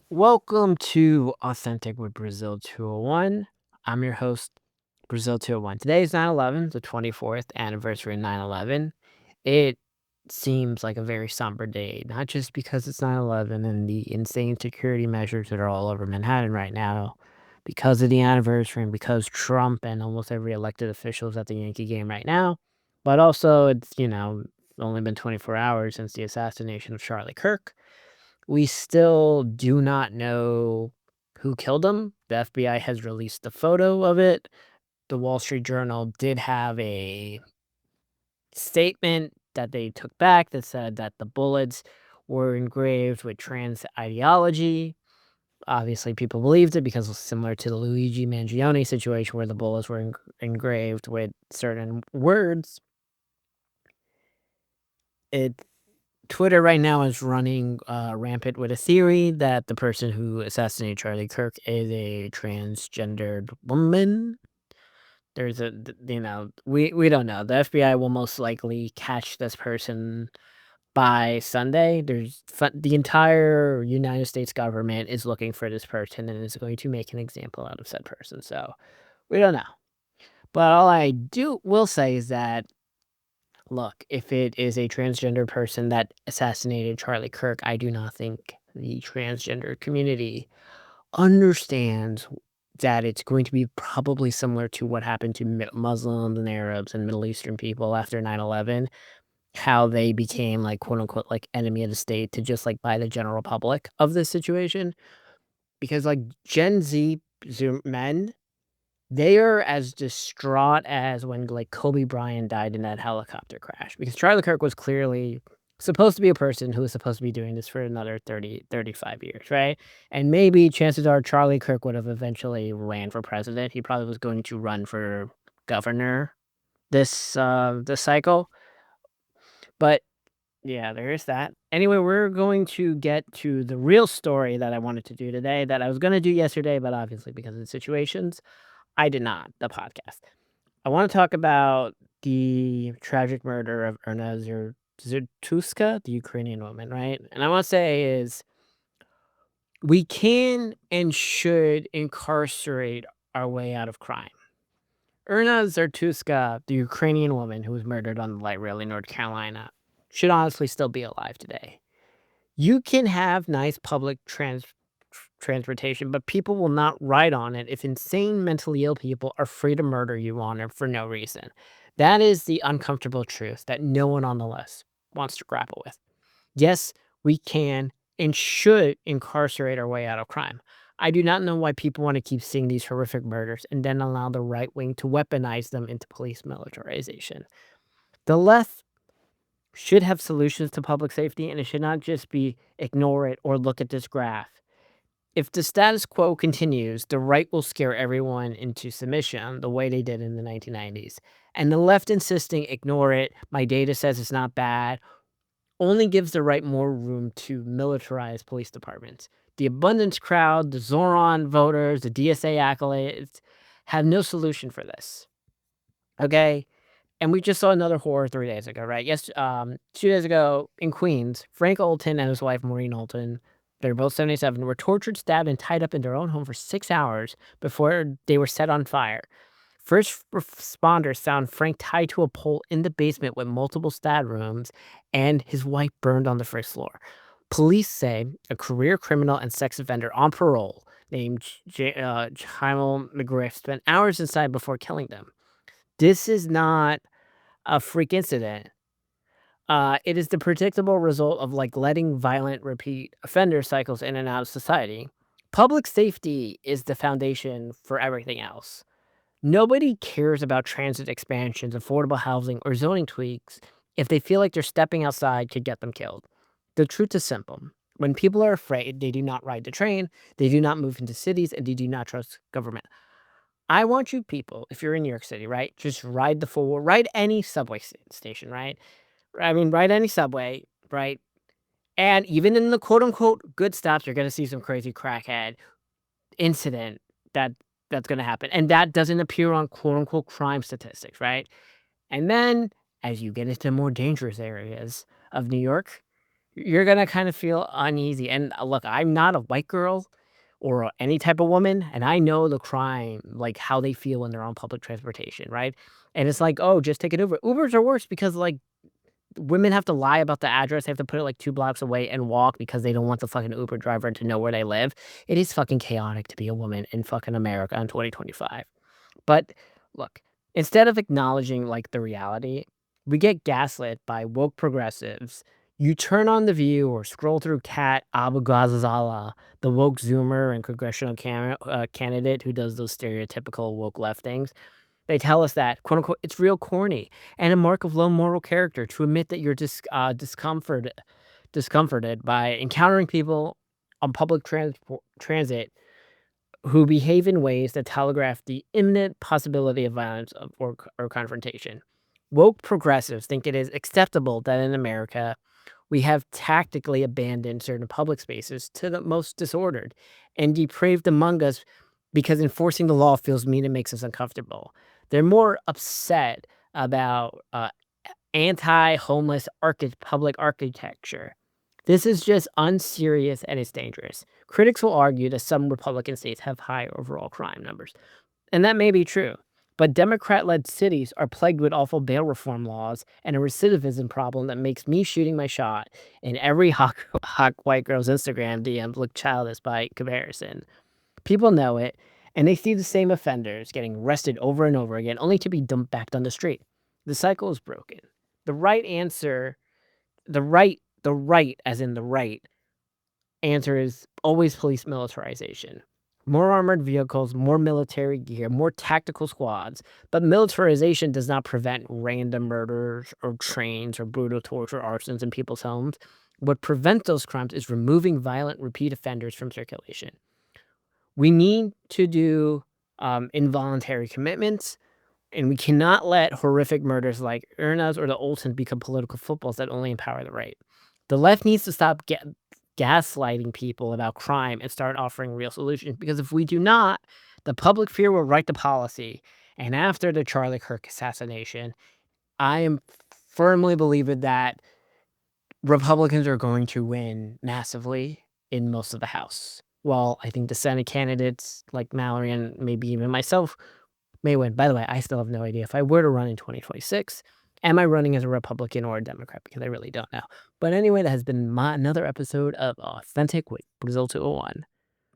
Welcome to Authentic with Brazil 201. I'm your host, Brazil 201. Today is 9/11, the 24th anniversary of 9/11. It seems like a very somber day, not just because it's 9/11 and the insane security measures that are all over Manhattan right now, because of the anniversary and because Trump and almost every elected official is at the Yankee game right now, but also it's only been 24 hours since the assassination of Charlie Kirk. We still do not know who killed him. The FBI has released a photo of it. The Wall Street Journal did have a statement that they took back that said that the bullets were engraved with trans ideology. Obviously, people believed it because it's similar to the Luigi Mangione situation where the bullets were engraved with certain words. It Twitter right now is running rampant with a theory that the person who assassinated Charlie Kirk is a transgendered woman. We don't know. The FBI will most likely catch this person by Sunday. The entire United States government is looking for this person and is going to make an example out of said person. So we don't know. But all I will say is that look, if it is a transgender person that assassinated Charlie Kirk, I do not think the transgender community understands that it's going to be probably similar to what happened to Muslims and Arabs and Middle Eastern people after 9/11, how they became like quote unquote like enemy of the state to just like by the general public of this situation. Because like Gen Z men, they are as distraught as when, like, Kobe Bryant died in that helicopter crash, because Charlie Kirk was clearly supposed to be a person who was supposed to be doing this for another 30-35 years, right? And maybe chances are Charlie Kirk would have eventually ran for president. He probably was going to run for governor this cycle, but yeah, there is that. Anyway, we're going to get to the real story that I wanted to do today that I was gonna do yesterday, but obviously because of the situations, I did not, the podcast. I wanna talk about the tragic murder of Iryna Zarutska, the Ukrainian woman, right? And I wanna say is we can and should incarcerate our way out of crime. Iryna Zarutska, the Ukrainian woman who was murdered on the light rail in North Carolina, should honestly still be alive today. You can have nice public transportation, but people will not ride on it if insane mentally ill people are free to murder you on it for no reason. That is the uncomfortable truth that no one on the list wants to grapple with. Yes, we can and should incarcerate our way out of crime. I do not know why people want to keep seeing these horrific murders and then allow the right wing to weaponize them into police militarization. The left should have solutions to public safety, and it should not just be ignore it or look at this graph. If the status quo continues, the right will scare everyone into submission the way they did in the 1990s. And the left insisting ignore it, my data says it's not bad, only gives the right more room to militarize police departments. The abundance crowd, the Zoran voters, the DSA accolades have no solution for this. Okay? And we just saw another horror 3 days ago, right? 2 days ago in Queens, Frank Olton and his wife, Maureen Olton, they're both 77, were tortured, stabbed, and tied up in their own home for 6 hours before they were set on fire. First responders found Frank tied to a pole in the basement with multiple stab wounds and his wife burned on the first floor. Police say a career criminal and sex offender on parole named Jaime McGriff spent hours inside before killing them. This is not a freak incident. It is the predictable result of like letting violent repeat offender cycles in and out of society. Public safety is the foundation for everything else. Nobody cares about transit expansions, affordable housing, or zoning tweaks if they feel like they're stepping outside could get them killed. The truth is simple. When people are afraid, they do not ride the train, they do not move into cities, and they do not trust government. I want you people, if you're in New York City, right, just ride any subway station, right? I mean, ride any subway, right? And even in the quote unquote good stops, you're gonna see some crazy crackhead incident that that's gonna happen. And that doesn't appear on quote unquote crime statistics, right? And then as you get into more dangerous areas of New York, you're gonna kinda feel uneasy, and, look, I'm not a white girl or any type of woman, and I know the crime, like, how they feel when they're on public transportation, right? And it's like, "Oh, just take an Uber." Ubers are worse because, like, women have to lie about the address, they have to put it, like, 2 blocks away and walk because they don't want the fucking Uber driver to know where they live. It is fucking chaotic to be a woman in fucking America in 2025. But look, instead of acknowledging like the reality, we get gaslit by woke progressives. You turn on The View or scroll through Kat Abou-Ghazala, the woke Zoomer and congressional candidate who does those stereotypical woke left things. They tell us that, quote unquote, it's real corny and a mark of low moral character to admit that you're discomforted by encountering people on public transit who behave in ways that telegraph the imminent possibility of violence or confrontation. Woke progressives think it is acceptable that in America, we have tactically abandoned certain public spaces to the most disordered and depraved among us because enforcing the law feels mean and makes us uncomfortable. They're more upset about anti-homeless public architecture. This is just unserious and it's dangerous. Critics will argue that some Republican states have high overall crime numbers, and that may be true. But Democrat-led cities are plagued with awful bail reform laws and a recidivism problem that makes me shooting my shot in every hot white girl's Instagram DM look childish by comparison. People know it, and they see the same offenders getting arrested over and over again, only to be dumped back on the street. The cycle is broken. The right answer, the right, as in the right answer is always police militarization. More armored vehicles, more military gear, more tactical squads. But militarization does not prevent random murders or trains or brutal torture, arsons in people's homes. What prevents those crimes is removing violent repeat offenders from circulation. We need to do involuntary commitments, and we cannot let horrific murders like Iryna's or the Olsons become political footballs that only empower the right. The left needs to stop gaslighting people about crime and start offering real solutions, because if we do not, the public fear will write the policy. And after the Charlie Kirk assassination, I am firmly believing that Republicans are going to win massively in most of the House. Well, I think the Senate candidates like Mallory and maybe even myself may win. By the way, I still have no idea if I were to run in 2026, am I running as a Republican or a Democrat? Because I really don't know. But anyway, that has been another episode of Authentic with Brazil 201.